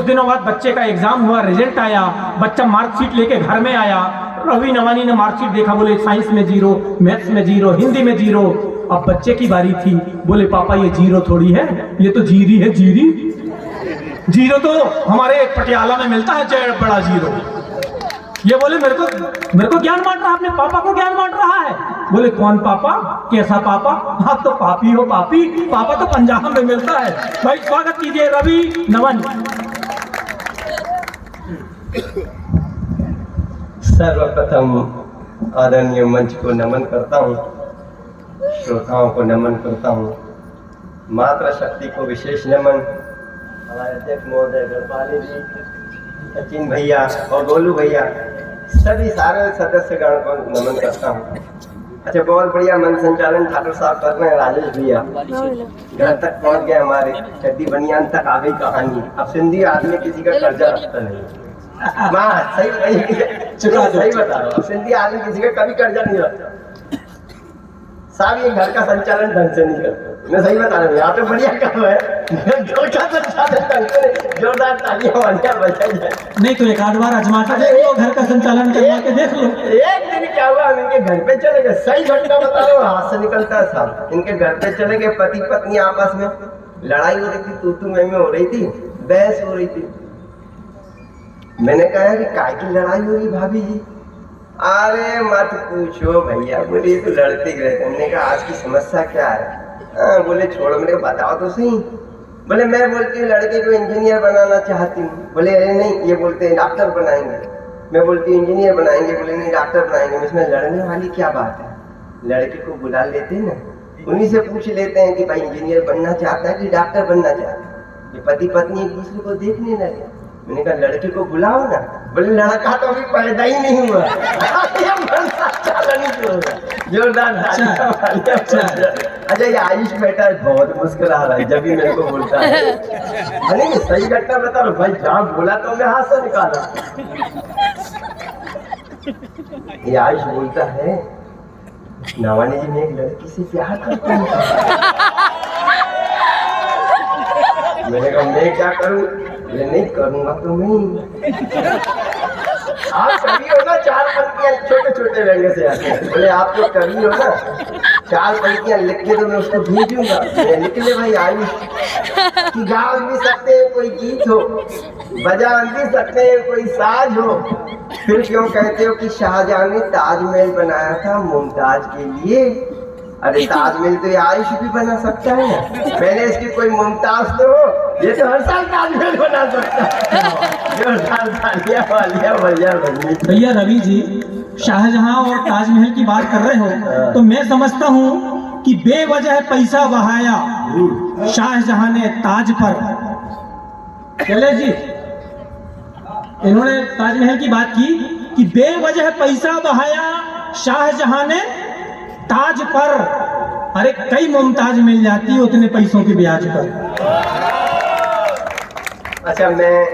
कुछ दिनों बाद बच्चे का एग्जाम हुआ, रिजल्ट आया, बच्चा मार्कशीट लेके घर में आया। रवि नवानी ने मार्कशीट देखा, बोले साइंस में 0, मैथ्स में 0, हिंदी में 0। अब बच्चे की बारी थी, बोले पापा ये 0 थोड़ी है, ये तो जीरी है, जीरी। 0 तो हमारे पटियाला में मिलता है, जय बड़ा 0। ये बोले मेरे को ज्ञान बांट रहा, अपने पापा को ज्ञान बांट रहा है। बोले कौन पापा, कैसा पापा? हाँ तो पापी हो, पापी। पापा तो पंजाब में मिलता है। भाई स्वागत कीजिए रवि नवन। सर्वप्रथम आदरणीय मंच को नमन करता हूँ, श्रोताओं को नमन करता हूँ, मातृ शक्ति को विशेष नमन, हमारे अध्यक्ष महोदय गढ़पाली जी, सचिन भैया और गोलू भैया, सभी सारे सदस्यगण को नमन करता हूँ। अच्छा, बहुत बढ़िया मन संचालन ठाकुर साहब कर रहे हैं, राजेश भैया घर तक पहुँच गए, हमारे चड्डी बनियान तक आ गई कहानी। अब सिंधी आदमी किसी का कर्जा रखता नहीं। माँ सही बता रहा हूँ, सिंधी आदमी किसी का कभी कर्जा नहीं रखता साहब। ये घर का संचालन ढंग से नहीं करते, मैं सही बता रहा हूँ। यहाँ पे बढ़िया काम है, घर का संचालन ढंग से, जोरदार तालियां वालियां बजाई जाए। नहीं तो एक आध बार आजमा के देख लो, घर का संचालन करवा के देख लो। एक दिन क्या हुआ, हम इनके घर पे चले गए, सही घटना बता रहा हूँ, हाथ से निकलता है साहब। इनके घर पे चले गए, पति पत्नी आपस में लड़ाई हो रही थी, तू मैं हो रही थी, बहस हो रही थी। मैंने कहा कि काय की लड़ाई हो रही भाभी जी? अरे मत पूछो भैया, बोले तो लड़ते ही रहते। हमने कहा आज की समस्या क्या है? बोले छोड़ो, मैंने कहा बताओ तो सही। बोले मैं बोलती हूँ लड़के को इंजीनियर बनाना चाहती हूँ। बोले अरे नहीं, ये बोलते हैं डॉक्टर बनाएंगे। मैं बोलती हूँ इंजीनियर बनाएंगे। बोले नहीं डॉक्टर बनाएंगे। इसमें लड़ने वाली क्या बात है? लड़के को बुला लेते हैं ना, उन्हीं से पूछ लेते हैं कि भाई इंजीनियर बनना चाहता है कि डॉक्टर बनना चाहता है। ये पति पत्नी एक दूसरे को देखने लगे। मैंने कहा लड़के को बुलाओ ना। बोले लड़का तो अभी पैदा ही नहीं हुआ। जोरदार। अच्छा, ये आयुष बेटा बहुत मुश्किल आ रहा है जब भी मेरे को बोलता है। अरे सही घटना बता रहा भाई, जहाँ बोला तो मैं हाथ से निकाला। ये आयुष बोलता है नवानी जी मैं एक लड़की से प्यार करता हूँ। मैंने कहा मैं क्या करूँ? ये नहीं करूँगा तो नहीं। आप कभी हो ना 4 पंक्तियां छोटे छोटे व्यंग्य से आते हैं। बोले आप तो कवि हो ना, 4 पंक्तियां लिख के तो मैं उसको भेजूंगा। लिख ले भाई आयुष कि गा भी सकते हैं कोई गीत हो, बजा भी सकते हैं कोई साज हो, फिर क्यों कहते हो कि शाहजहां ने ताजमहल बनाया था मुमताज के लिए? अरे ताजमहल तो आयुष भी बना सकता है ना। मैंने इसकी कोई मुमताज तो हो, ये तो हर साल ताजमहल बना सकता है। भैया रवि जी, शाहजहां और ताजमहल की बात कर रहे हो तो मैं समझता हूँ कि बेवजह पैसा बहाया शाहजहां ने ताज पर। चले जी, इन्होंने ताजमहल की बात की कि बेवजह पैसा बहाया शाहजहां ने ताज पर। अरे कई मुमताज मिल जाती है उतने पैसों के ब्याज पर। अच्छा, मैं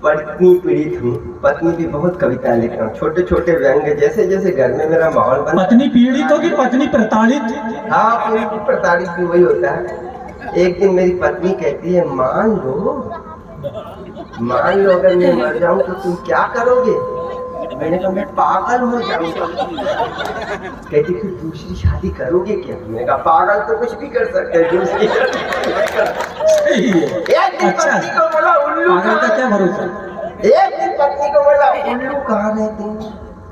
पत्नी पीड़ित हूँ, पत्नी भी बहुत कविताएं लिख रहा हूँ, छोटे छोटे व्यंग्य। जैसे जैसे घर में मेरा माहौल बना। पत्नी पीड़ित हो कि पत्नी प्रताड़ित? हाँ, पत्नी प्रताड़ित भी वही होता है। एक दिन मेरी पत्नी कहती है मान लो अगर मैं मर जाऊं तो तुम क्या करोगे? मैंने कहा मैं पागल हो जाऊंगा। कहती फिर दूसरी शादी करोगे क्या? मैंने कहा पागल तो कुछ भी कर सकते हैं, दूसरी सही है। एक दिन पत्नी को बोला उल्लू का क्या भरोसा? एक दिन पत्नी को बोला उल्लू कहाँ रहते हैं?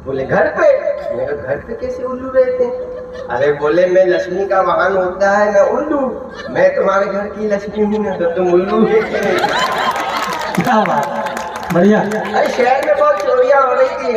बोले घर पे। मैंने कहा घर पे कैसे उल्लू रहते हैं? अरे बोले मैं लक्ष्मी का वाहन होता है ना उल्लू, मैं तुम्हारे घर की लक्ष्मी हूँ ना, तो तुम उल्लू है। क्या बात, बढ़िया। अरे शहर में बहुत चोरियां हो रही थी।